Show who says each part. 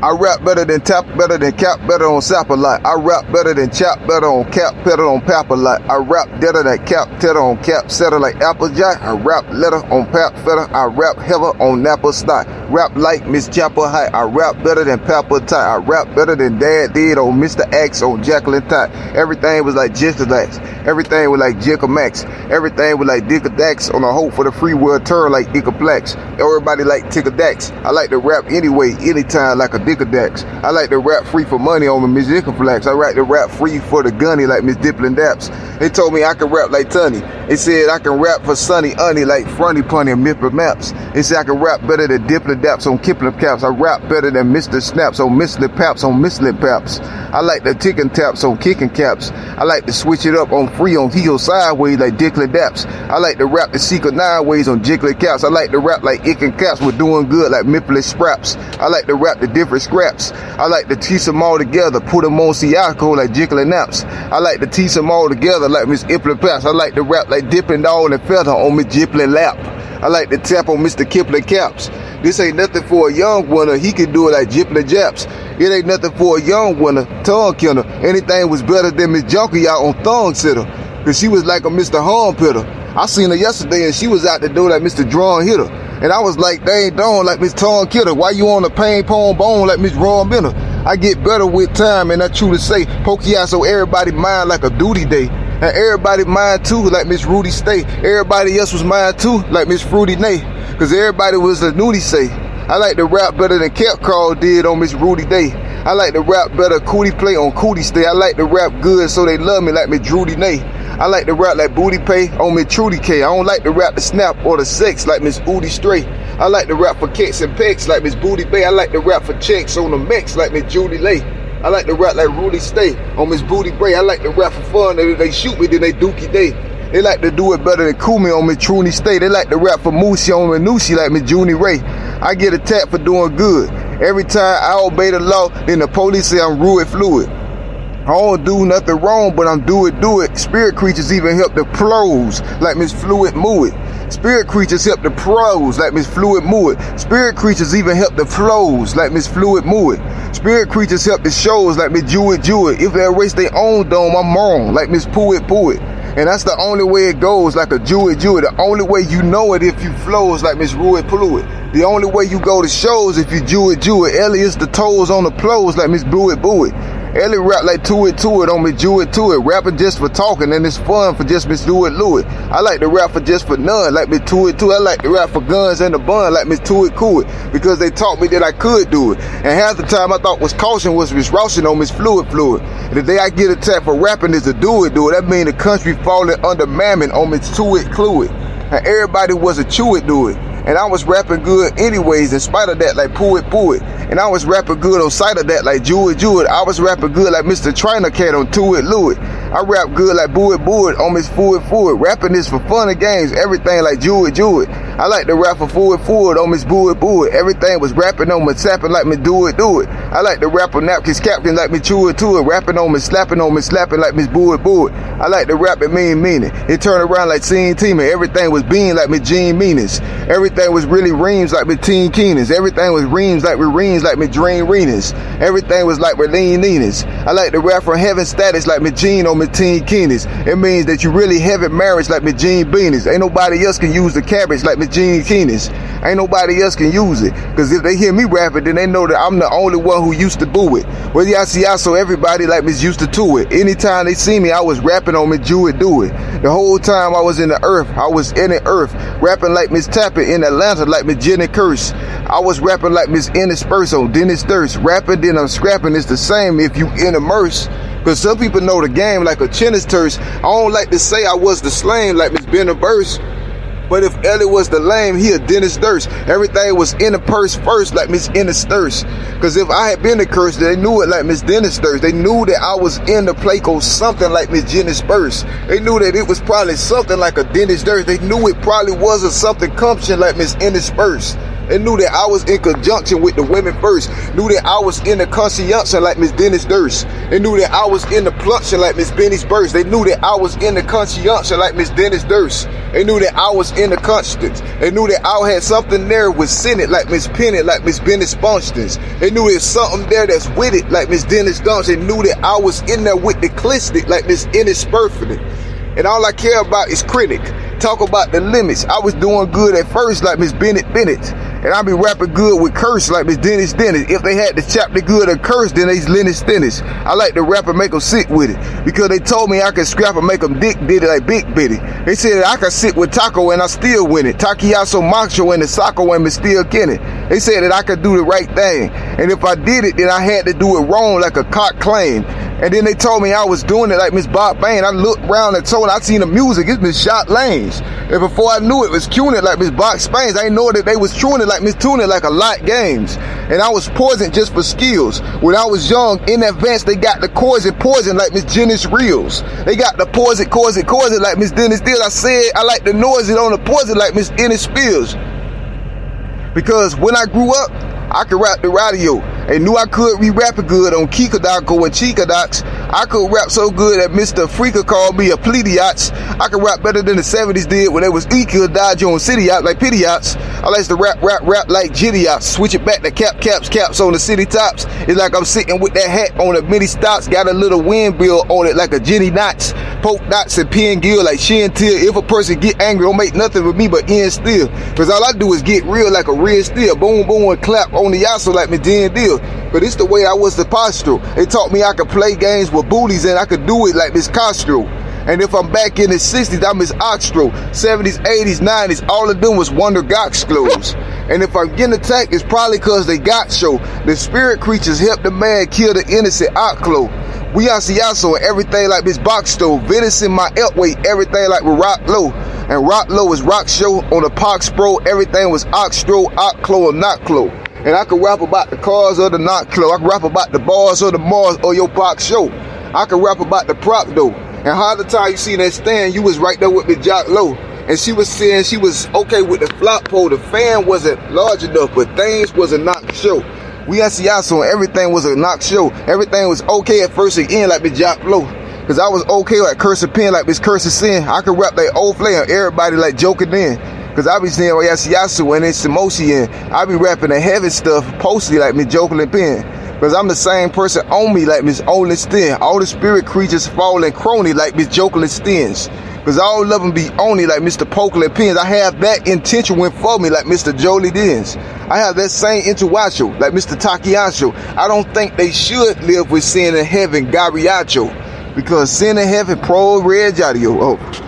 Speaker 1: I rap better than tap, better than cap, better on sap a lot. I rap better than chap, better on cap, better on pap a lot. I rap deader than cap, tetter on cap, setter like Applejack. I rap letter on pap feather. I rap heather on Napa stock. Rap like Miss Chapel High. I rap better than Papa Tie. I rap better than Dad did on Mr. Axe on Jacqueline Tie. Everything was like Jickadax. Everything was like Jickamax. Everything was like Dickadax on a hope for the free world turn like Dickaplex. Everybody like Tickadax. I like to rap anyway, anytime like a Dickadax. I like to rap free for money on Miss Dickaflex. I like to rap free for the gunny like Miss Diplin Daps. They told me I can rap like Tunny. They said I can rap for Sunny Unny like Fronty Punny and Mipper Maps. They said I can rap better than Diplin Daps on Kipling Caps. I rap better than Mr. Snaps on Missly Paps on Missly Paps. I like the ticking taps on kicking caps. I like to switch it up on free on heel sideways like Dickley Daps. I like to rap the secret 9 ways on Jiggly Caps. I like to rap like Ick and Caps with doing good like Mifflin Spraps. I like to rap the different scraps. I like to tease them all together, put them on Siaco like Jiggly Naps. I like to tease them all together like Miss Iplin Paps. I like to rap like Dipping Dog and Feather on Miss Jiplin Lap. I like to tap on Mr. Kipling Caps. This ain't nothing for a young winner. He can do it like Jiplin Japs. It ain't nothing for a young winner. Tongue killer. Anything was better than Miss Junkie out on Thong Sitter. Cause she was like a Mr. Horn Pitter. I seen her yesterday and she was out the door like Mr. Drawn Hitter. And I was like, dang dong like Miss Tongue Killer. Why you on the pain pong bone like Miss Ron Bender? I get better with time and I truly say, pokey out so everybody mind like a duty day. And everybody mine too, like Miss Rudy Stay. Everybody else was mine too, like Miss Fruity Nay. Cause everybody was a nudie say. I like to rap better than Cap Carl did on Miss Rudy Day. I like to rap better Cootie Play on Cootie Stay. I like to rap good so they love me like Miss Drudy Nay. I like to rap like Booty Pay on Miss Trudy K. I don't like to rap the snap or the sex like Miss Udi Stray. I like to rap for kicks and pecs like Miss Booty Bay. I like to rap for checks on the mix like Miss Judy Lay. I like to rap like Rudy Stay on Miss Booty Bray. I like to rap for fun. They shoot me, then they dookie day. They like to do it better than Kumi on Miss Trudy Stay. They like to rap for Moosey on Minushi like Miss Junie Ray. I get attacked for doing good. Every time I obey the law, then the police say I'm rude fluid. I don't do nothing wrong, but I'm do it. Spirit creatures even help the pros like Miss Fluid Mouit. Spirit creatures help the pros like Miss Fluid Mouit. Spirit creatures even help the flows like Miss Fluid Mouit. Spirit creatures help the shows like Miss Jewett. If they erase their own dome, I'm wrong like Miss Pooit. And that's the only way it goes, like a Jewett. The only way you know it if you flows like Miss Ruid Pluid. The only way you go to shows if you Jewett. Elias the toes on the plows like Miss Booit. Ellie rap like to it on me Jewett to it. Rapping just for talking and it's fun for just Miss Do It Louie. I like to rap for just for none like Miss To It too. I like to rap for guns and the bun like Miss To It Cool It. Because they taught me that I could do it. And half the time I thought was caution was Miss Roushing on Miss Fluid. And the day I get attacked for rapping is a do it. That mean the country falling under mammon on Miss To It Clue It. And everybody was a chew it do it. And I was rapping good anyways in spite of that like Pooit. And I was rapping good on sight of that like Jewett. I was rapping good like Mr. Trainer Cat on To It Louie. I rap good like Booit on Miss Fluid. Rapping this for fun and games, everything like Jewett. I like to rap for Fluid on Miss Booit. Everything was rapping on me, sapping like me Do It. I like to rap on Napkins Captain like me Chew It. Rapping on me, slapping like Miss Booit. I like to rap it meaning. It turned around like Scene Teaming. Everything was being like me Gene Meanings. Everything was really reams like me Teen Keenans. Everything was reams like me Dream Renas. Everything was like me Lean Ninas. I like to rap for heaven status like me Gene on me Teen Keenans. It means that you really heaven marriage like me Gene Beanies. Ain't nobody else can use the cabbage like me Gene Keenans. Ain't nobody else can use it. Cause if they hear me rapping, then they know that I'm the only one who used to boo it. Well, y'all see, I saw everybody like Miss used to it. Anytime they see me, I was rapping on me Do It. The whole time I was in the earth, I was in the earth. Rapping like Miss Tappet in Atlanta like Miss Jenny Curse. I was rapping like Miss Intersperse on Dennis Thirst. Rapping, then I'm scrapping, it's the same if you immerse. Cause some people know the game like a chinnis terse. I don't like to say I was the slain like Miss Benner Burst. But if Ellie was the lame, he a Dennis Durst. Everything was in the purse first like Miss Ennis Thirst. Cause if I had been the curse, they knew it like Miss Dennis Thirst. They knew that I was in the Playco something like Miss Jenny Spurs. They knew that it was probably something like a Dennis Durst. They knew it probably wasn't something cumption like Miss Ennis Spurs. They knew that I was in conjunction with the women first. Knew that I was in the conscience like Miss Dennis Durst. They knew that I was in the plunction like Miss Benny's Burst. They knew that I was in the conscience like Miss Dennis Durst. They knew that I was in the constance. They knew that I had something there with Senate like Miss Pennant, like Miss Benny Sponstons. They knew there's something there that's with it like Miss Dennis Dunst. They knew that I was in there with the clistic like Miss Ennis Perfect. And all I care about is critic. Talk about the limits. I was doing good at first like Miss Bennett. And I be rapping good with curse like Miss Dennis. If they had to chop the good or curse, then they's Lennis Dennis. I like to rap and make them sick with it. Because they told me I could scrap and make them dick did it like Big Bitty. They said that I could sit with Taco and I still win it. Takiaso Macho and the soccer women still get it. They said that I could do the right thing. And if I did it, then I had to do it wrong like a cock claim. And then they told me I was doing it like Miss Bob Bain. I looked around and told I seen the music. It's Miss Shot Lanes. And before I knew it was tuning it like Miss Box Spains. I didn't know that they was tuning it like Miss Tuning like a lot games. And I was poisoned just for skills. When I was young, in advance, they got the poison like Miss Janice Reels. They got the poison like Miss Dennis Deal. I said I like the noise on the poison like Miss Ennis Spears. Because when I grew up, I could rap the radio. They knew I could re-rap it good on Kikadako and Chikadox. I could rap so good that Mr. Freaka called me a Pleiadiot. I could rap better than the 70s did when they was Eka Dodge on City Yacht like Pidiots. I like to rap like Jidiots. Switch it back to caps on the city tops. It's like I'm sitting with that hat on the mini stops. Got a little wind bill on it like a Jenny Knots. Poke dots and pin gill like Chantil. If a person get angry, don't make nothing with me but end still. Cause all I do is get real like a real steel. Boom, boom, and clap on the yasso like me Dan Deal. But it's the way I was the posture. They taught me I could play games with booties and I could do it like Miss Castro. And if I'm back in the 60s, I'm Miss Oxtro. 70s, 80s, 90s, all of them was Wonder Gox clothes. And if I'm getting attacked, it's probably cause they got show. The spirit creatures help the man kill the innocent Oclo. We are Siaso and everything like Miss Box Stove. Venison my Elkway, everything like with Rock Low. And Rock Low was Rock Show on the Pox Pro. Everything was Oxtro, Ocklo, or Knocklo. And I could rap about the cars or the Knocklo. I could rap about the bars or the Mars or your Pox Show. I could rap about the prop though. And how the time you see that stand, you was right there with the Jock Low. And she was saying she was okay with the flop pole. The fan wasn't large enough, but things was a knock show. We at Siaso and everything was a knock show. Everything was okay at first and end like the Jock Low. Cause I was okay like Cursive Pen, like Miss Cursive Sin. I could rap like old flame, everybody like joking in. Cause I be saying, oh yeah, Siaso and it's Samosi and I be rapping the heavy stuff, postly like Miss Jokelin Pen. Cause I'm the same person on me like Miss Olin Sten. All the spirit creatures fall in crony like Miss Jokelin Stens. Cause all of them be only like Mr. Pokelin Pens. I have that intention went for me like Mr. Jolie Dens. I have that same intuacho like Mr. Takiacho. I don't think they should live with sin in heaven, Gabriacho. Because sin in heaven, pro red jadio. Oh.